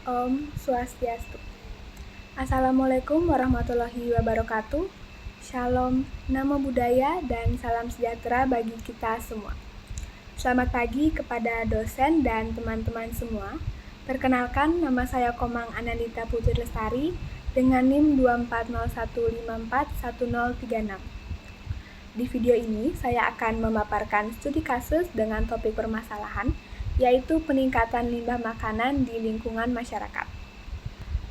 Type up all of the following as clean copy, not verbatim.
Om Swastiastu. Assalamualaikum warahmatullahi wabarakatuh. Shalom, namo buddhaya, dan salam sejahtera bagi kita semua. Selamat pagi kepada dosen dan teman-teman semua. Perkenalkan, nama saya Komang Anandita Putri Lestari dengan NIM 24015411036. Di video ini, saya akan memaparkan studi kasus dengan topik permasalahan, yaitu peningkatan limbah makanan di lingkungan masyarakat.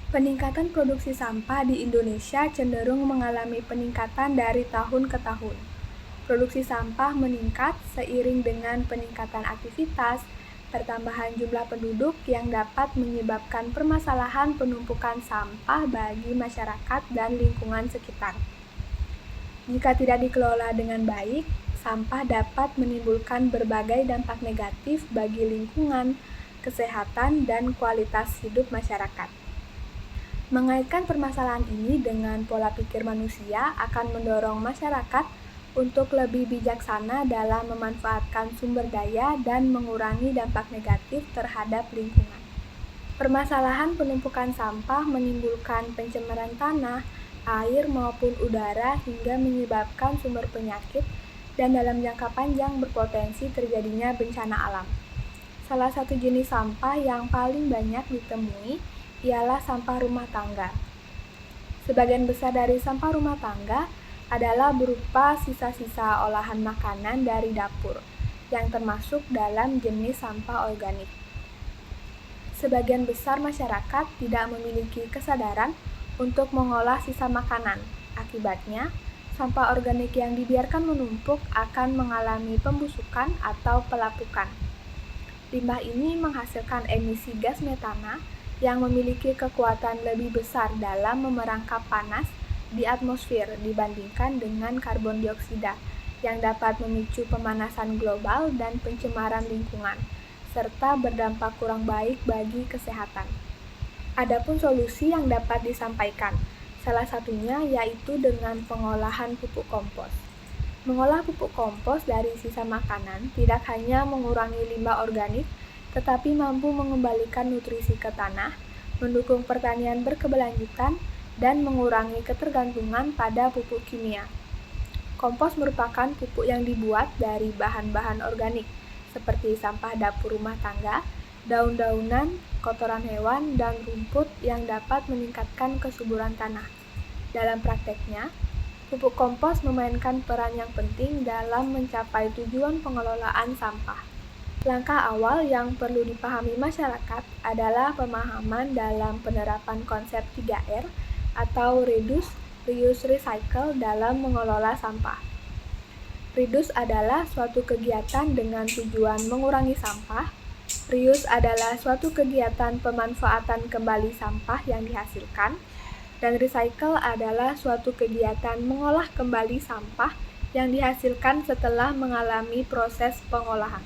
Peningkatan produksi sampah di Indonesia cenderung mengalami peningkatan dari tahun ke tahun. Produksi sampah meningkat seiring dengan peningkatan aktivitas, pertambahan jumlah penduduk yang dapat menyebabkan permasalahan penumpukan sampah bagi masyarakat dan lingkungan sekitar. Jika tidak dikelola dengan baik, sampah dapat menimbulkan berbagai dampak negatif bagi lingkungan, kesehatan, dan kualitas hidup masyarakat. Mengaitkan permasalahan ini dengan pola pikir manusia akan mendorong masyarakat untuk lebih bijaksana dalam memanfaatkan sumber daya dan mengurangi dampak negatif terhadap lingkungan. Permasalahan penumpukan sampah menimbulkan pencemaran tanah, air maupun udara hingga menyebabkan sumber penyakit dan dalam jangka panjang berpotensi terjadinya bencana alam. Salah satu jenis sampah yang paling banyak ditemui ialah sampah rumah tangga. Sebagian besar dari sampah rumah tangga adalah berupa sisa-sisa olahan makanan dari dapur, yang termasuk dalam jenis sampah organik. Sebagian besar masyarakat tidak memiliki kesadaran untuk mengolah sisa makanan. Akibatnya, sampah organik yang dibiarkan menumpuk akan mengalami pembusukan atau pelapukan. Limbah ini menghasilkan emisi gas metana yang memiliki kekuatan lebih besar dalam memerangkap panas di atmosfer dibandingkan dengan karbon dioksida yang dapat memicu pemanasan global dan pencemaran lingkungan, serta berdampak kurang baik bagi kesehatan. Adapun solusi yang dapat disampaikan, salah satunya yaitu dengan pengolahan pupuk kompos. Mengolah pupuk kompos dari sisa makanan tidak hanya mengurangi limbah organik, tetapi mampu mengembalikan nutrisi ke tanah, mendukung pertanian berkeberlanjutan, dan mengurangi ketergantungan pada pupuk kimia. Kompos merupakan pupuk yang dibuat dari bahan-bahan organik, seperti sampah dapur rumah tangga, daun-daunan, kotoran hewan, dan rumput yang dapat meningkatkan kesuburan tanah. Dalam prakteknya, pupuk kompos memainkan peran yang penting dalam mencapai tujuan pengelolaan sampah. Langkah awal yang perlu dipahami masyarakat adalah pemahaman dalam penerapan konsep 3R atau Reduce, Reuse, Recycle dalam mengelola sampah. Reduce adalah suatu kegiatan dengan tujuan mengurangi sampah. Reuse adalah suatu kegiatan pemanfaatan kembali sampah yang dihasilkan, dan recycle adalah suatu kegiatan mengolah kembali sampah yang dihasilkan setelah mengalami proses pengolahan.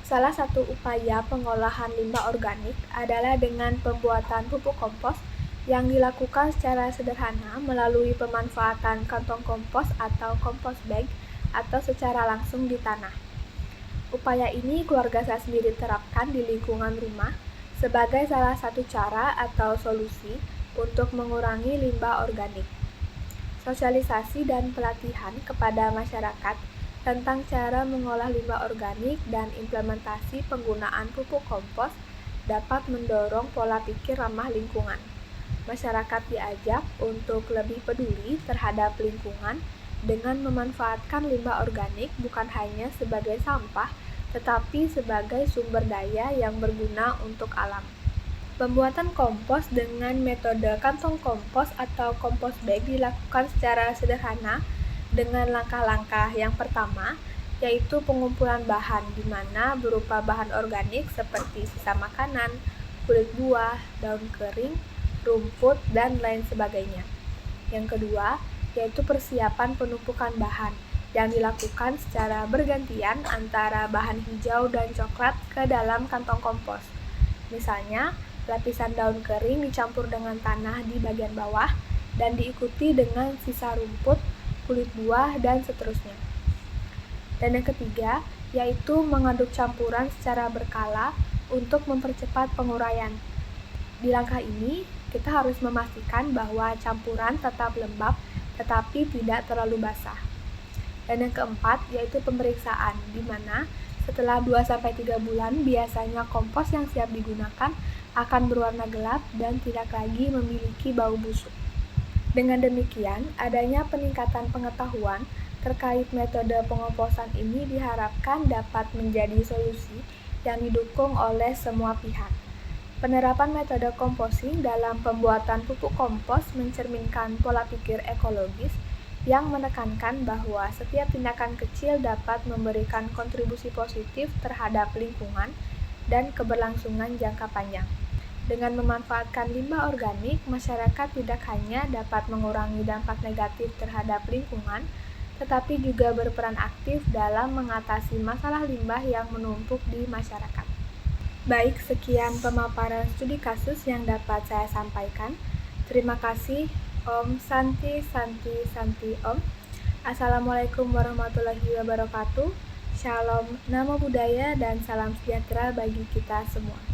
Salah satu upaya pengolahan limbah organik adalah dengan pembuatan pupuk kompos yang dilakukan secara sederhana melalui pemanfaatan kantong kompos atau compost bag atau secara langsung di tanah. Upaya ini keluarga saya sendiri terapkan di lingkungan rumah sebagai salah satu cara atau solusi untuk mengurangi limbah organik. Sosialisasi dan pelatihan kepada masyarakat tentang cara mengolah limbah organik dan implementasi penggunaan pupuk kompos dapat mendorong pola pikir ramah lingkungan. Masyarakat diajak untuk lebih peduli terhadap lingkungan dengan memanfaatkan limbah organik bukan hanya sebagai sampah, tetapi sebagai sumber daya yang berguna untuk alam. Pembuatan kompos dengan metode kantong kompos atau compost bag dilakukan secara sederhana dengan langkah-langkah yang pertama, yaitu pengumpulan bahan di mana berupa bahan organik seperti sisa makanan, kulit buah, daun kering, rumput, dan lain sebagainya. Yang kedua, yaitu persiapan penumpukan bahan yang dilakukan secara bergantian antara bahan hijau dan coklat ke dalam kantong kompos. Misalnya, lapisan daun kering dicampur dengan tanah di bagian bawah dan diikuti dengan sisa rumput, kulit buah, dan seterusnya. Dan yang ketiga, yaitu mengaduk campuran secara berkala untuk mempercepat penguraian. Di langkah ini, kita harus memastikan bahwa campuran tetap lembab tetapi tidak terlalu basah. Dan yang keempat, yaitu pemeriksaan, di mana setelah 2-3 bulan, biasanya kompos yang siap digunakan akan berwarna gelap dan tidak lagi memiliki bau busuk. Dengan demikian, adanya peningkatan pengetahuan terkait metode pengomposan ini diharapkan dapat menjadi solusi yang didukung oleh semua pihak. Penerapan metode composting dalam pembuatan pupuk kompos mencerminkan pola pikir ekologis yang menekankan bahwa setiap tindakan kecil dapat memberikan kontribusi positif terhadap lingkungan dan keberlangsungan jangka panjang. Dengan memanfaatkan limbah organik, masyarakat tidak hanya dapat mengurangi dampak negatif terhadap lingkungan, tetapi juga berperan aktif dalam mengatasi masalah limbah yang menumpuk di masyarakat. Baik, sekian pemaparan studi kasus yang dapat saya sampaikan. Terima kasih. Om Santi Santi Santi Om. Assalamualaikum warahmatullahi wabarakatuh. Shalom, namo buddhaya, dan salam sejahtera bagi kita semua.